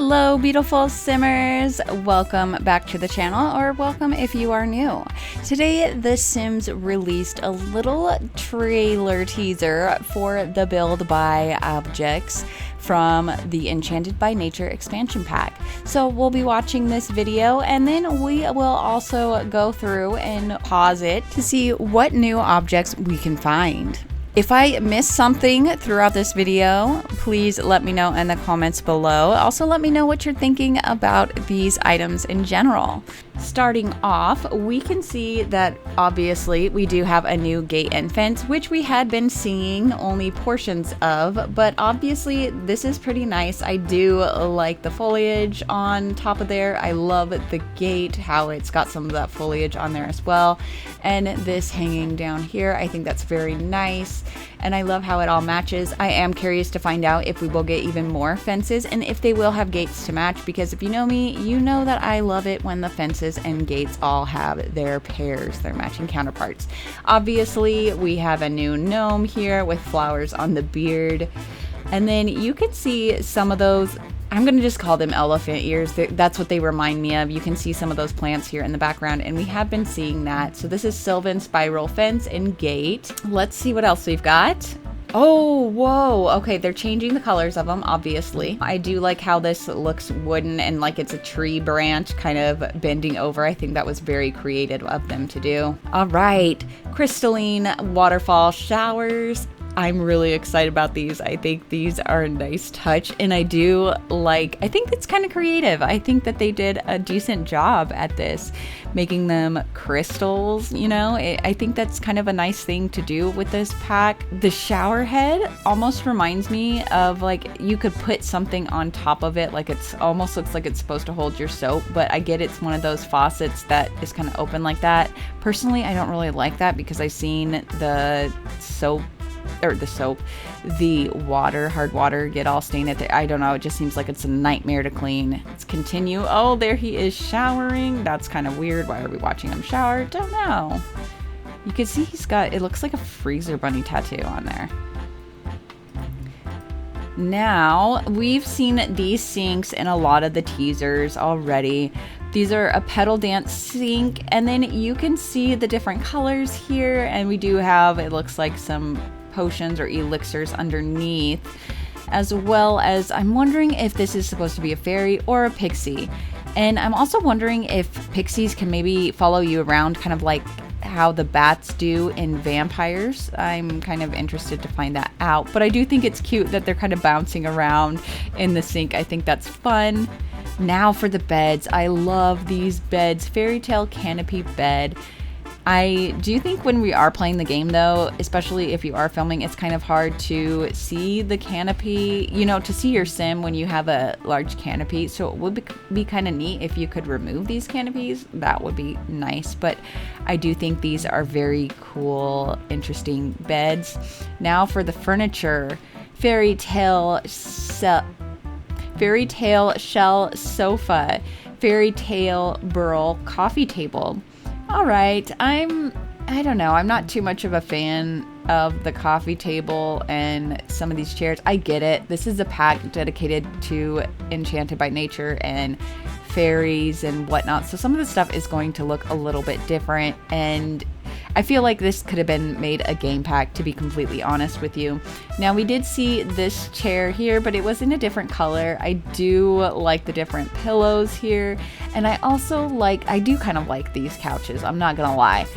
Hello, beautiful Simmers. Welcome back to the channel, or welcome if you are new. Today, The Sims released a little trailer teaser for the Build by Objects from the Enchanted by Nature expansion pack. So we'll be watching this video, and then we will also go through and pause it to see what new objects we can find. If I missed something throughout this video, please let me know in the comments below. Also, let me know what you're thinking about these items in general. Starting off, we can see that obviously we do have a new gate and fence, which we had been seeing only portions of, but obviously this is pretty nice. I do like the foliage on top of there. I love the gate, how it's got some of that foliage on there as well. And this hanging down here, I think that's very nice. And I love how it all matches. I am curious to find out if we will get even more fences and if they will have gates to match, because if you know me, you know that I love it when the fences and gates all have their pairs, their matching counterparts. Obviously, we have a new gnome here with flowers on the beard. And then you can see some of those, I'm going to just call them elephant ears. That's what they remind me of. You can see some of those plants here in the background, and we have been seeing that. So this is Sylvan Spiral Fence and Gate. Let's see what else we've got. Oh, whoa. Okay, they're changing the colors of them, obviously. I do like how this looks wooden and like it's a tree branch kind of bending over. I think that was very creative of them to do. All right, crystalline waterfall showers. I'm really excited about these. I think these are a nice touch, and I think it's kind of creative. I think that they did a decent job at this, making them crystals, you know? I think that's kind of a nice thing to do with this pack. The shower head almost reminds me of, like, you could put something on top of it, like it's almost looks like it's supposed to hold your soap, but I get it's one of those faucets that is kind of open like that. Personally, I don't really like that because I've seen the hard water get all stained at I don't know, it just seems like it's a nightmare to clean. Let's continue. Oh, there he is showering. That's kind of weird. Why are we watching him shower? Don't know. You can see he's got, it looks like a freezer bunny tattoo on there. Now, we've seen these sinks in a lot of the teasers already. These are a pedal dance sink, and then you can see the different colors here, and we do have, it looks like some potions or elixirs underneath, as well as I'm wondering if this is supposed to be a fairy or a pixie. And I'm also wondering if pixies can maybe follow you around, kind of like how the bats do in vampires. I'm kind of interested to find that out, but I do think it's cute that they're kind of bouncing around in the sink. I think that's fun. Now for the beds. I love these beds. Fairy tale canopy bed. I do think when we are playing the game, though, especially if you are filming, it's kind of hard to see the canopy, you know, to see your sim when you have a large canopy. So it would be kind of neat if you could remove these canopies. That would be nice. But I do think these are very cool, interesting beds. Now for the furniture. Fairy tale shell sofa. Fairy tale burl coffee table. All right, I don't know. I'm not too much of a fan of the coffee table and some of these chairs. I get it. This is a pack dedicated to Enchanted by Nature and fairies and whatnot. So some of the stuff is going to look a little bit different, and I feel like this could have been made a game pack, to be completely honest with you. Now, we did see this chair here, but it was in a different color. I do like the different pillows here, and I do kind of like these couches. I'm not gonna lie.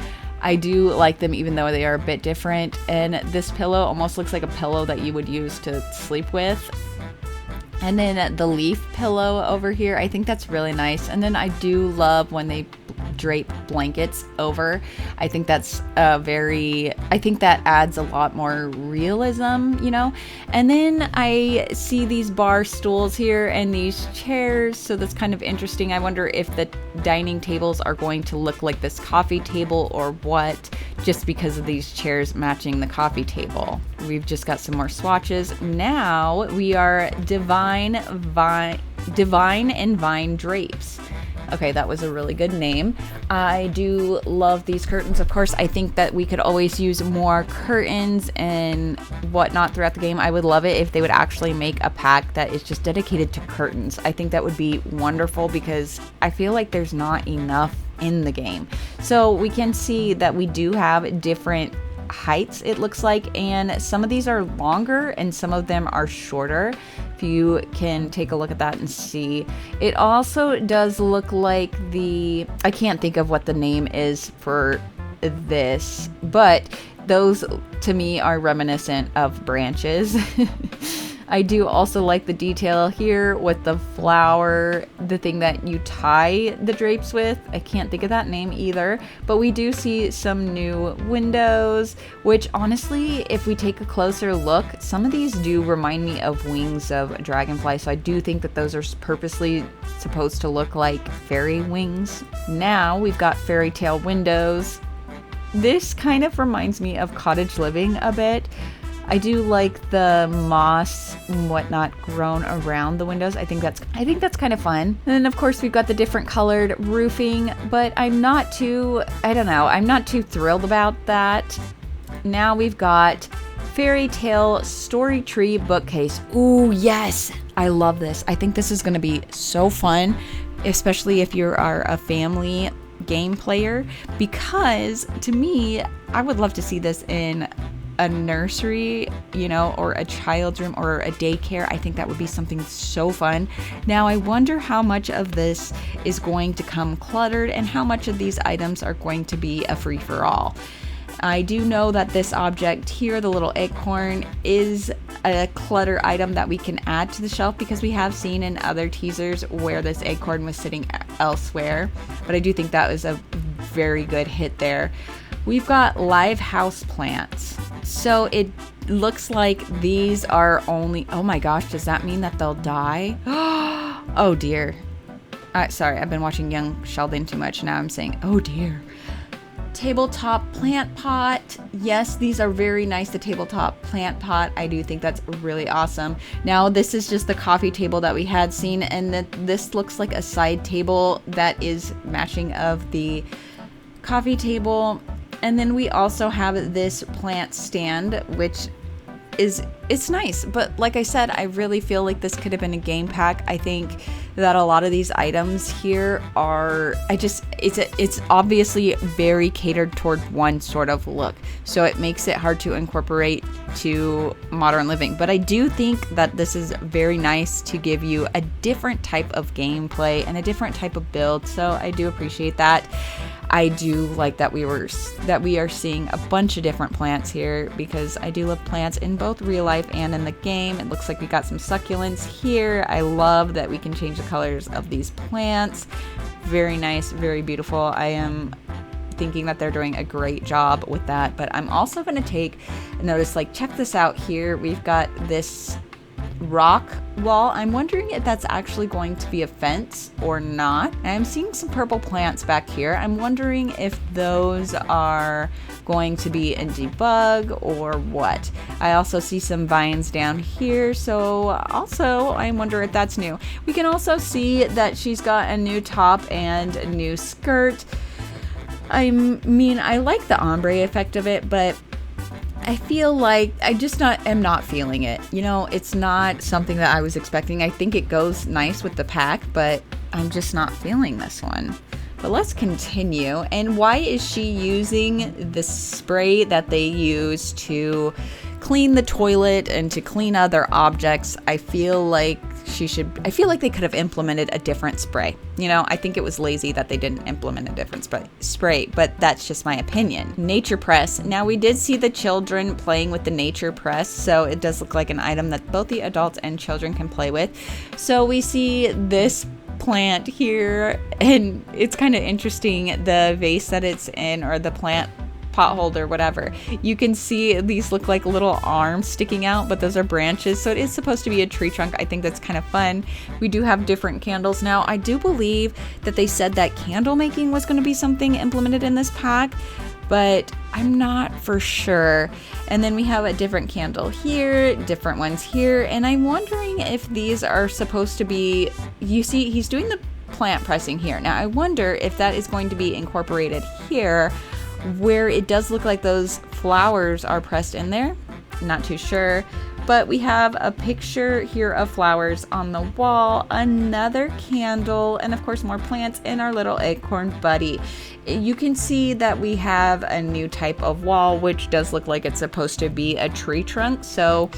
I do like them even though they are a bit different, and this pillow almost looks like a pillow that you would use to sleep with. And then the leaf pillow over here, I think that's really nice. And then I do love when they drape blankets over. I think that's I think that adds a lot more realism, you know. And then I see these bar stools here and these chairs, so that's kind of interesting. I wonder if the dining tables are going to look like this coffee table or what, just because of these chairs matching the coffee table. We've just got some more swatches. Now we are divine and vine drapes. Okay, that was a really good name. I do love these curtains. Of course, I think that we could always use more curtains and whatnot throughout the game. I would love it if they would actually make a pack that is just dedicated to curtains. I think that would be wonderful because I feel like there's not enough in the game. So we can see that we do have different heights, it looks like, and some of these are longer and some of them are shorter. If you can take a look at that and see. It also does look like I can't think of what the name is for this, but those to me are reminiscent of branches. I do also like the detail here with the flower, the thing that you tie the drapes with. I can't think of that name either, but we do see some new windows, which honestly, if we take a closer look, some of these do remind me of wings of a dragonfly. So I do think that those are purposely supposed to look like fairy wings. Now we've got fairy tale windows. This kind of reminds me of cottage living a bit. I do like the moss and whatnot grown around the windows. I think that's kind of fun. And then of course we've got the different colored roofing, but I'm not too thrilled about that. Now we've got fairy tale story tree bookcase. Ooh, yes. I love this. I think this is going to be so fun, especially if you are a family game player, because to me, I would love to see this in a nursery, or a child's room or a daycare. I think that would be something so fun. Now, I wonder how much of this is going to come cluttered and how much of these items are going to be a free-for-all. I do know that this object here, the little acorn, is a clutter item that we can add to the shelf because we have seen in other teasers where this acorn was sitting elsewhere. But I do think that was a very good hit there. We've got live house plants. So it looks like these are only, oh my gosh, does that mean that they'll die? Oh dear. Sorry, I've been watching Young Sheldon too much. Now I'm saying, oh dear. Tabletop plant pot. Yes, these are very nice. The tabletop plant pot, I do think that's really awesome. Now this is just the coffee table that we had seen, and this looks like a side table that is matching of the coffee table. And then we also have this plant stand, which it's nice, but like I said, I really feel like this could have been a game pack. I think that a lot of these items here are, it's obviously very catered toward one sort of look, so it makes it hard to incorporate to modern living. But I do think that this is very nice to give you a different type of gameplay and a different type of build, so I do appreciate that. I do like that we are seeing a bunch of different plants here, because I do love plants in both real life and in the game. It looks like we got some succulents here. I love that we can change the colors of these plants. Very nice, very beautiful. I am thinking that they're doing a great job with that, but I'm also going to take a notice, like, check this out here. We've got this rock wall. I'm wondering if that's actually going to be a fence or not. I'm seeing some purple plants back here. I'm wondering if those are going to be a debug or what. I also see some vines down here, so also I wonder if that's new. We can also see that she's got a new top and a new skirt. I mean, I like the ombre effect of it, but I feel like am not feeling it. It's not something that I was expecting. I think it goes nice with the pack, but I'm just not feeling this one. But let's continue. And why is she using the spray that they use to clean the toilet and to clean other objects? I feel like they could have implemented a different spray. I think it was lazy that they didn't implement a different spray, but that's just my opinion. Nature press. Now, we did see the children playing with the nature press, so it does look like an item that both the adults and children can play with. So we see this plant here, and it's kind of interesting, the vase that it's in, or the plant pot holder, whatever. You can see these look like little arms sticking out, but those are branches, so it is supposed to be a tree trunk. I think that's kind of fun. We do have different candles. Now, I do believe that they said that candle making was going to be something implemented in this pack, but I'm not for sure. And then we have a different candle here, different ones here, and I'm wondering if these are supposed to be, you see he's doing plant pressing here. Now I wonder if that is going to be incorporated here, where it does look like those flowers are pressed in there. Not too sure. But we have a picture here of flowers on the wall, another candle, and of course more plants in our little acorn buddy. You can see that we have a new type of wall, which does look like it's supposed to be a tree trunk. So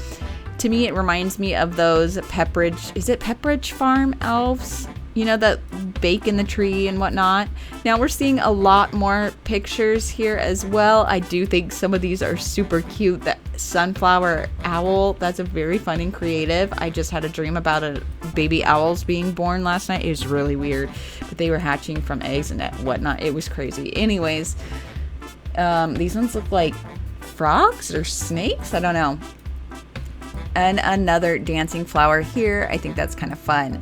to me, it reminds me of those Pepperidge, is it Pepperidge Farm elves? You know, that bake in the tree and whatnot. Now we're seeing a lot more pictures here as well. I do think some of these are super cute. That sunflower owl, that's a very fun and creative. I just had a dream about a baby owls being born last night. It was really weird, but they were hatching from eggs and whatnot. It was crazy. Anyways, these ones look like frogs or snakes. I don't know. And another dancing flower here. I think that's kind of fun.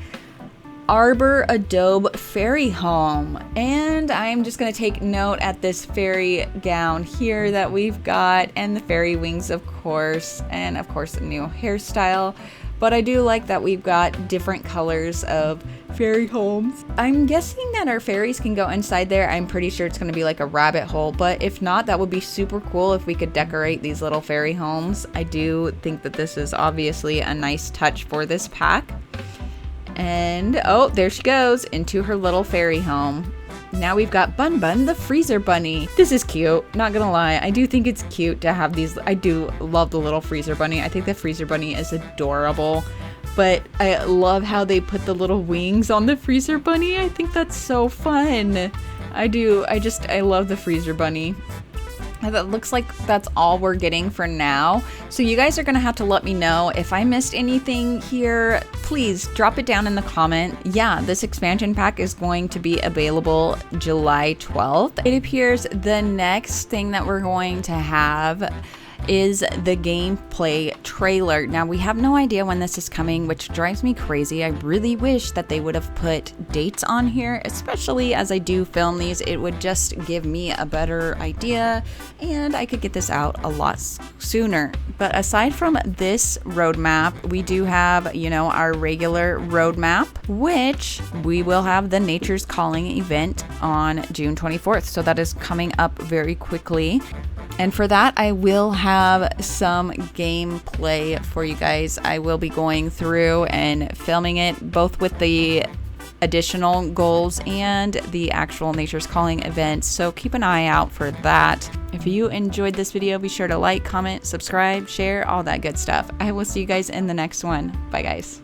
Arbor Adobe fairy home, and I'm just going to take note at this fairy gown here that we've got, and the fairy wings, of course, and of course a new hairstyle. But I do like that we've got different colors of fairy homes. I'm guessing that our fairies can go inside there. I'm pretty sure it's going to be like a rabbit hole, but if not, that would be super cool if we could decorate these little fairy homes. I do think that this is obviously a nice touch for this pack. And oh, there she goes into her little fairy home. Now we've got Bun Bun, the freezer bunny. This is cute, not gonna lie. I do think it's cute to have these. I do love the little freezer bunny. I think the freezer bunny is adorable, but I love how they put the little wings on the freezer bunny. I think that's so fun. I do. I love the freezer bunny. That looks like that's all we're getting for now. So you guys are gonna have to let me know if I missed anything here. Please drop it down in the comment. Yeah, this expansion pack is going to be available July 12th. It appears the next thing that we're going to have is the gameplay trailer. Now we have no idea when this is coming, which drives me crazy. I really wish that they would have put dates on here, especially as I do film these. It would just give me a better idea and I could get this out a lot sooner. But aside from this roadmap, we do have, you know, our regular roadmap, which we will have the Nature's Calling event on June 24th. So that is coming up very quickly. And for that, I will have some gameplay for you guys. I will be going through and filming it, both with the additional goals and the actual Nature's Calling event. So keep an eye out for that. If you enjoyed this video, be sure to like, comment, subscribe, share, all that good stuff. I will see you guys in the next one. Bye, guys.